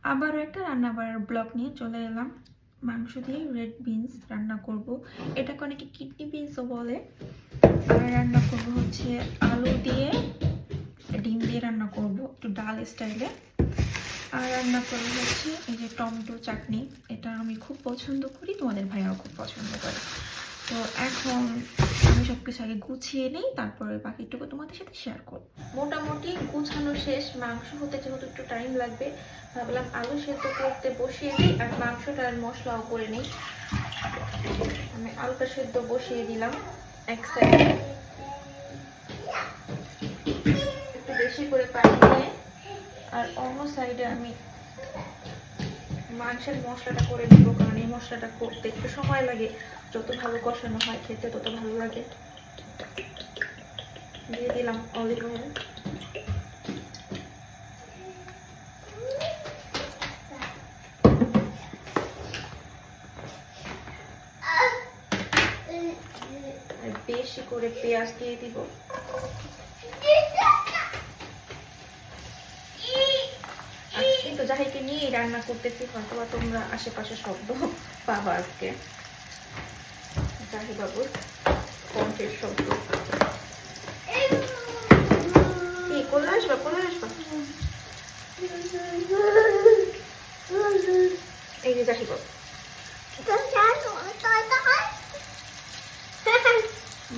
আবারও একটা রান্নাবার ব্লগ নিয়ে চলে এলাম। মাংস দিয়ে রেড বিনস রান্না করব। এটাকে অনেকে কিডনি বিনসও বলে। আর রান্না করব হচ্ছে আলু দিয়ে ডিম দিয়ে রান্না করব একটু ডাল স্টাইলে। আর রান্না করব হচ্ছে এই যে টমেটো চাটনি। এটা আমি খুব পছন্দ করি, তোমাদের ভাইয়াও খুব পছন্দ করে। তো এখন আমি সব কিছু আগে গুছিয়ে নিই, তারপরে বাকিটুকু তোমাদের সাথে শেয়ার করব। মোটামুটি গুছানো শেষ। মাংস হতে যেহেতু একটু টাইম লাগবে, ভাবলাম আলু সেদ্ধ করতে বসিয়ে দিই আর মাংসটা আর মশলাও করে নিই। আমি আলুটা সেদ্ধ বসিয়ে দিলাম এক সাইডে, একটু বেশি করে পানি দিয়ে। আর অন্য সাইডে আমি মাংসের মশলাটা করে দিব, কারণ এই মশলাটা করতে একটু সময় লাগে। যত ভালো কষানো হয় খেতে তত ভালো লাগে। দিয়ে দিলাম অলিভ অয়েল। বেশি করে পেঁয়াজ দিয়ে দিব। কিন্তু জাহিকে নিয়ে রান্না করতেছি, হয়তো বা তোমরা আশেপাশে শব্দ পাবা আজকে। জাহি বাবুর কণ্ঠের শব্দ। কোলে আসবা, কোলে আসবা। এই যে জাহি বাবু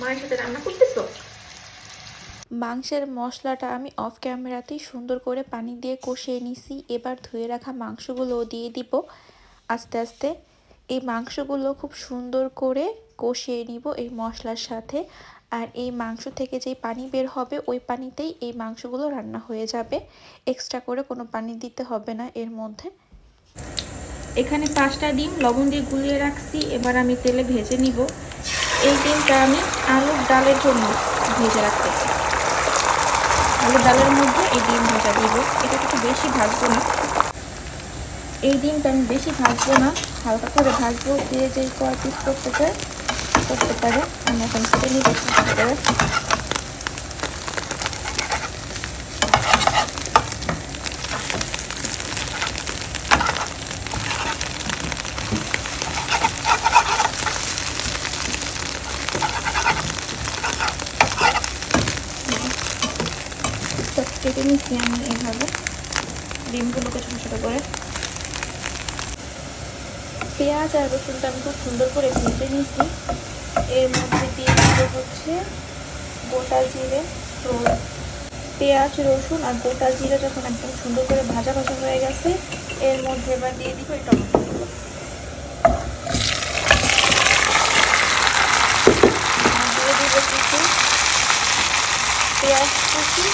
মায়ের সাথে রান্না করতেছো। মাংসের মশলাটা আমি অফ ক্যামেরাতেই সুন্দর করে পানি দিয়ে কষিয়ে নিছি। এবার ধুয়ে রাখা মাংসগুলো দিয়ে দিব আস্তে আস্তে। এই মাংসগুলো খুব সুন্দর করে কষিয়ে নিব এই মশলার সাথে। আর এই মাংস থেকে যেই পানি বের হবে ওই পানিতেই এই মাংসগুলো রান্না হয়ে যাবে। এক্সট্রা করে কোনো পানি দিতে হবে না এর মধ্যে। এখানে 5টা ডিম লবণ দিয়ে গুলিয়ে রাখছি, এবার আমি তেলে ভেজে নিব। এই ডিমটা আমি আলুর ডালের জন্য ভেজে রাখতেছি। আলুর ডালের মধ্যে এই ডিম ভাজা দিব। এটা একটু বেশি ভাজবো না, এই ডিমটা আমি বেশি ভাজবো না, হালকা করে ভাজবো। দিয়ে যে কয় পিস করতে চায় করতে পারে। আমি এখন কেটে নিব করে। কেটে নিচ্ছি আমি এইভাবে ডিমগুলোকে ছোটো ছোটো করে। পেঁয়াজ আর রসুনটা আমি খুব সুন্দর করে ভেজে নিচ্ছি। এর মধ্যে দিয়ে দিব হচ্ছে গোটা জিরে। পেঁয়াজ রসুন আর গোটা জিরে যখন একদম সুন্দর করে ভাজা ভাজা হয়ে গেছে, এর মধ্যে এবার দিয়ে দিব এই টমেটোগুলো। দিয়ে দিব কিছু পেঁয়াজ কুচি।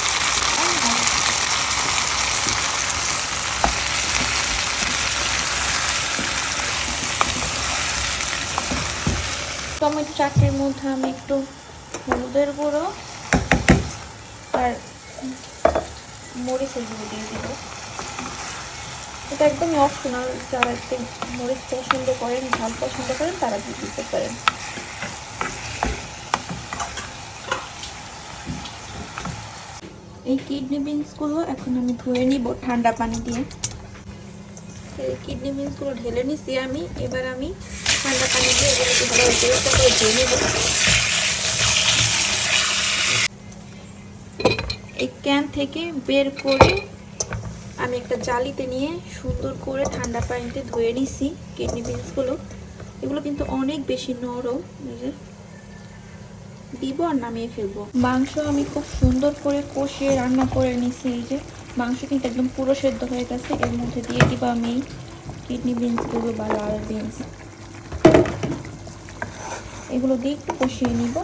টমেটো চাটনির মধ্যে আমি একটু হলুদের গুঁড়ো আর মরিচের গুঁড়ো দিয়ে দিব। এটা একদমই অপশনাল, যারা একটু মরিচ পছন্দ করেন, ঝাল পছন্দ করেন তারা দিয়ে দিতে পারেন। এই কিডনি বিনসগুলো এখন আমি ধুয়ে নিব ঠান্ডা পানি দিয়ে। কিডনি বিনসগুলো ঢেলে নিছি আমি। এবার আমি ঠান্ডা পানি দিয়ে এগুলোকে ভালো করে ধুয়ে নেব। এই ক্যান থেকে বের করে আমি একটা জালিতে নিয়ে সুন্দর করে ঠান্ডা পানিতে ধুয়ে নিছি কিডনি বিনসগুলো। এগুলো কিন্তু অনেক বেশি নরম। দিব আর নামিয়ে ফেলবো। মাংস আমি খুব সুন্দর করে কষিয়ে রান্না করে নিছি। এই যে মাংস কিন্তু একদম পুরো সেদ্ধ হয়ে গেছে। এর মধ্যে দিয়ে দিব আমি কিডনি বিনসগুলো বা লাল বিনস। এগুলো দিয়ে একটু কষিয়ে নিব।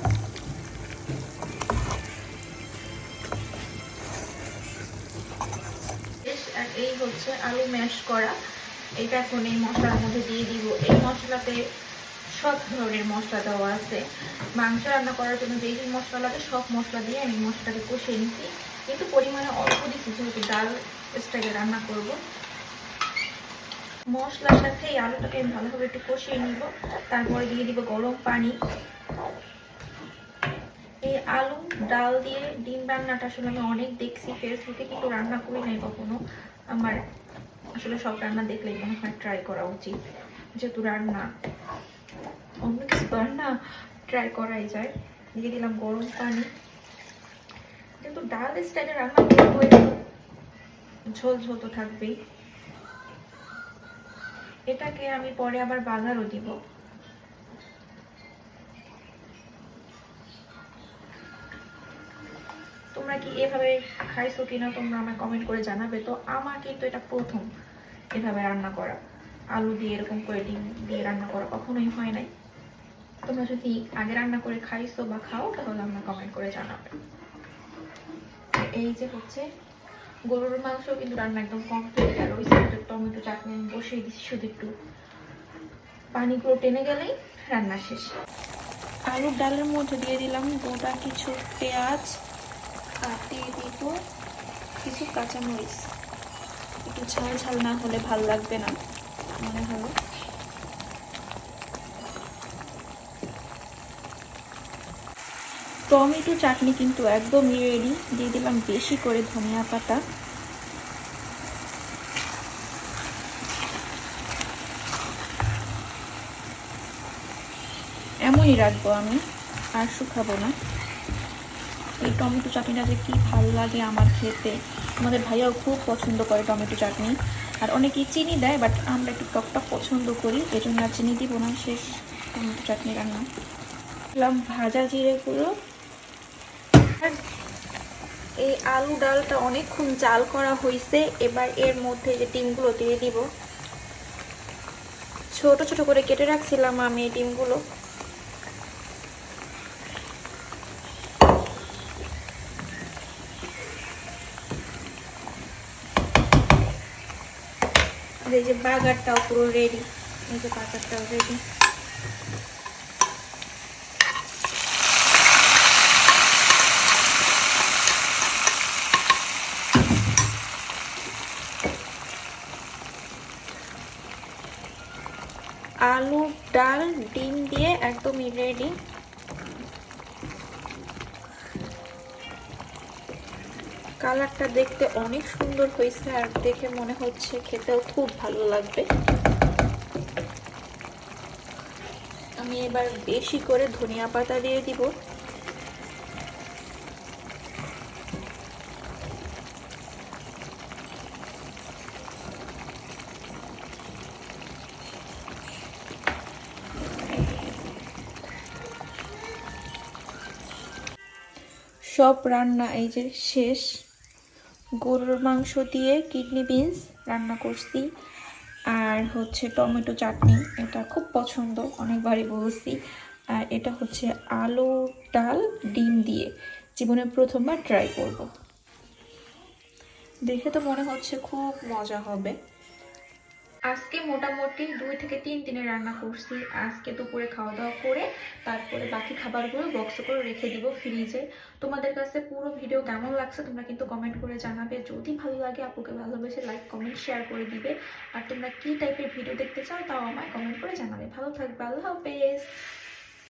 এই হচ্ছে আলু ম্যাশ করা। এটা এখন এই মশলার মধ্যে দিয়ে দিব। এই মশলাতে সব ধরনের মশলা দেওয়া আছে। মাংস রান্না করার জন্য যেই যেই মশলা লাগে সব মশলা দিয়ে আমি মশলাটাকে কষিয়ে নিচ্ছি, কিন্তু পরিমাণে অল্প দিচ্ছি যেহেতু ডাল স্টাইলে রান্না করব। মশলার সাথে এই আলুটাকে আমি ভালোভাবে একটু কষিয়ে নিব। তারপরে দিয়ে দিব গরম পানি। এই আলু ডাল দিয়ে ডিম রান্নাটা আসলে আমি অনেক দেখছি ফেসবুকে, কিন্তু রান্না করি নাই কখনো। আমার আসলে সব রান্না দেখলেই মনে হয় ট্রাই করা উচিত, যেহেতু রান্না অন্য কিছু রান্না ট্রাই করাই যায়। দিয়ে দিলাম গরম পানি, কিন্তু ডাল স্টাইলে রান্না করবো, ঝোল ঝোল তো থাকবেই। এটাকে আমি পরে আবার বাগারও দিব। তোমরা কি এভাবে খাইছো কিনা তোমরা আমায় কমেন্ট করে জানাবে। তো আমার কিন্তু এটা প্রথম এভাবে রান্না করা, আলু দিয়ে এরকম করে ডিম দিয়ে রান্না করা কখনোই হয় নাই। তোমরা যদি আগে রান্না করে খাইছো বা খাও তাহলে আমরা কমেন্ট করে জানাবে। এই যে হচ্ছে গরুর মাংস কিন্তু রান্না একদম কমপ্লিট, আর ওই সাইডে টমেটো চাটনি আমি বসিয়ে দিচ্ছি, শুধু একটু পানিগুলো টেনে গেলেই রান্না শেষ। আলুর ডালের মধ্যে দিয়ে দিলাম গোটা কিছু পেঁয়াজ, আর দিয়ে দিব কিছু কাঁচামরিচ। একটু ঝাল ঝাল না হলে ভালো লাগবে না মনে হলো। টমেটো চাটনি কিন্তু একদমই রেডি। দিয়ে দিলাম বেশি করে ধনিয়া পাতা। এমনই রাখবো আমি, আর শুকাবো না। এই টমেটো চাটনিটা যে কি ভালো লাগে আমার খেতে। আমাদের ভাইয়াও খুব পছন্দ করে টমেটো চাটনি, আর অনেকেই চিনি দেয়, বাট আমরা একটু টকটক পছন্দ করি, এজন্য আর চিনি দিব না। শেষ টমেটো চাটনি রান্না। দিলাম ভাজা জিরে গুঁড়ো। এই আলু ডালটা অনেকক্ষণ জাল করা হয়েছে, এবার এর মধ্যে যে ডিমগুলো দিয়ে দিব। ছোট ছোট করে কেটে রাখছিলাম আমি এই ডিমগুলো। আর এই যে বাগারটাও পুরো রেডি, এই যে বাগারটাও রেডি। আলু ডাল ডিম দিয়ে একদমই রেডি। কালারটা দেখতে অনেক সুন্দর হয়েছে, আর দেখে মনে হচ্ছে খেতেও খুব ভালো লাগবে। আমি এবার বেশি করে ধনিয়া পাতা দিয়ে দিব। সব রান্না এই যে শেষ। গরুর মাংস দিয়ে কিডনি বিনস রান্না করছি, আর হচ্ছে টমেটো চাটনি, এটা খুব পছন্দ, অনেকবারই বলছি। আর এটা হচ্ছে আলু ডাল ডিম দিয়ে, জীবনে প্রথমবার ট্রাই করব। দেখে তো মনে হচ্ছে খুব মজা হবে। আজকে মোটামুটি 2 থেকে 3 দিনের রান্না করছি। আজকে দুপুরে খাওয়া দাওয়া করে তারপরে বাকি খাবারগুলো বক্সে করে রেখে দিব ফ্রিজে। তোমাদের কাছে পুরো ভিডিও কেমন লাগছে তোমরা কিন্তু কমেন্ট করে জানাবে। যদি ভালো লাগে আপুকে ভালোবেসে লাইক কমেন্ট শেয়ার করে দিবে। আর তোমরা কি টাইপের ভিডিও দেখতে চাও তাও আমায় কমেন্ট করে জানাবে। ভালো থাকবে, আল্লাহ হাফেজ।